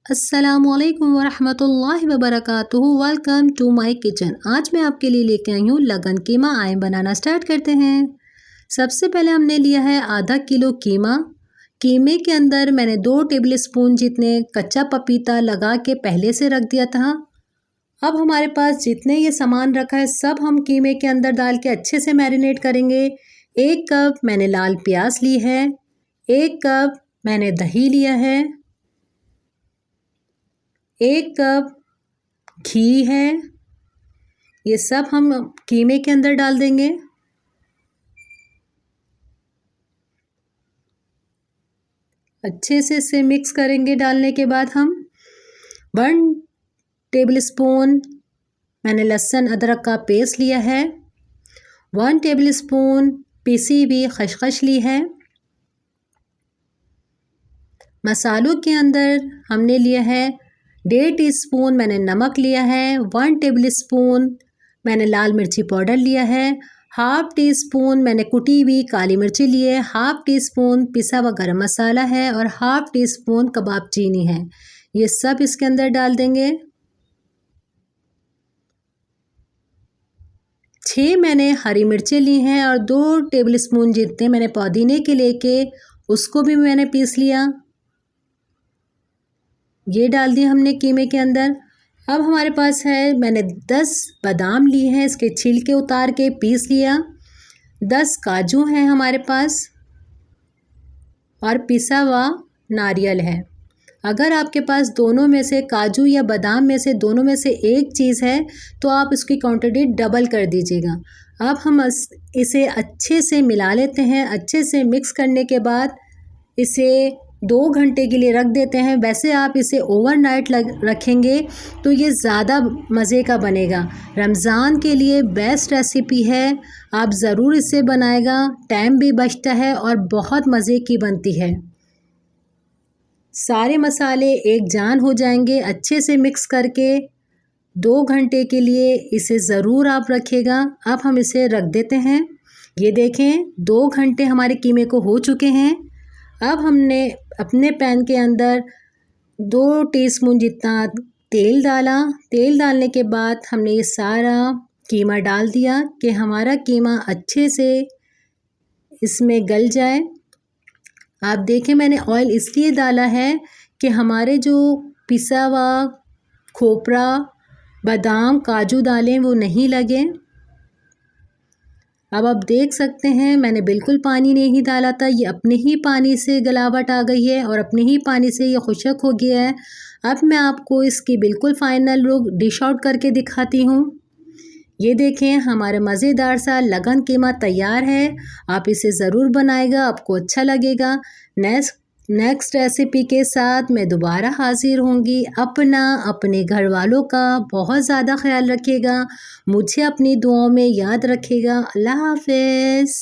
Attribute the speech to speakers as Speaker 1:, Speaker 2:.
Speaker 1: अस्सलामुअलैकुम वरहमतुल्लाहि वबरकातुहू। Welcome to my kitchen. आज मैं आपके लिए लेके आई हूँ लगन कीमा। आए बनाना स्टार्ट करते हैं। सबसे पहले हमने लिया है आधा किलो कीमा। कीमे के अंदर मैंने 2 टेबल स्पून जितने कच्चा पपीता लगा के पहले से रख दिया था। अब हमारे पास जितने ये सामान रखा है सब हम कीमे के अंदर डाल के अच्छे से मैरिनेट करेंगे। 1 कप मैंने लाल प्याज ली है, 1 कप मैंने दही लिया है, 1 कप घी है। ये सब हम कीमे के अंदर डाल देंगे। अच्छे से इसे मिक्स करेंगे। डालने के बाद हम 1 टेबल स्पून मैंने लहसुन अदरक का पेस्ट लिया है, 1 टेबल स्पून पिसी हुई खसखस ली है। मसालों के अंदर हमने लिया है 1.5 टीस्पून मैंने नमक लिया है, 1 टेबल स्पून मैंने लाल मिर्ची पाउडर लिया है, हाफ़ टी स्पून मैंने कुटी हुई काली मिर्ची ली है, हाफ़ टी स्पून पिसा हुआ गरम मसाला है और हाफ़ टी स्पून कबाब चीनी है। ये सब इसके अंदर डाल देंगे। 6 मैंने हरी मिर्चें ली हैं और 2 टेबल स्पून जितने मैंने पुदीने के लेके उसको भी मैंने पीस लिया। ये डाल दिया हमने कीमे के अंदर। अब हमारे पास है मैंने 10 बादाम लिए हैं, इसके छिलके उतार के पीस लिया। 10 काजू हैं हमारे पास और पिसा हुआ नारियल है। अगर आपके पास दोनों में से काजू या बादाम में से दोनों में से एक चीज़ है तो आप इसकी क्वांटिटी डबल कर दीजिएगा। अब हम इसे अच्छे से मिला लेते हैं। अच्छे से मिक्स करने के बाद इसे 2 घंटे के लिए रख देते हैं। वैसे आप इसे ओवरनाइट रखेंगे तो ये ज़्यादा मज़े का बनेगा। रमज़ान के लिए बेस्ट रेसिपी है, आप ज़रूर इसे बनाएगा। टाइम भी बचता है और बहुत मज़े की बनती है। सारे मसाले एक जान हो जाएंगे। अच्छे से मिक्स करके 2 घंटे के लिए इसे ज़रूर आप रखिएगा। अब हम इसे रख देते हैं। ये देखें 2 घंटे हमारे कीमे को हो चुके हैं। अब हमने अपने पैन के अंदर 2 टीस्पून जितना तेल डाला। तेल डालने के बाद हमने ये सारा कीमा डाल दिया कि हमारा कीमा अच्छे से इसमें गल जाए। आप देखें मैंने ऑयल इसलिए डाला है कि हमारे जो पिसा हुआ खोपरा, बादाम, काजू डालें वो नहीं लगे। अब आप देख सकते हैं मैंने बिल्कुल पानी नहीं डाला था, ये अपने ही पानी से गलावट आ गई है और अपने ही पानी से ये खुशक हो गया है। अब मैं आपको इसकी बिल्कुल फाइनल लुक डिश आउट करके दिखाती हूँ। ये देखें हमारा मज़ेदार सा लगन कीमा तैयार है। आप इसे ज़रूर बनाएगा, आपको अच्छा लगेगा। नेक्स्ट रेसिपी के साथ मैं दोबारा हाज़िर होंगी। अपने घर वालों का बहुत ज़्यादा ख्याल रखिएगा। मुझे अपनी दुआओं में याद रखिएगा। अल्लाह हाफ़िज़।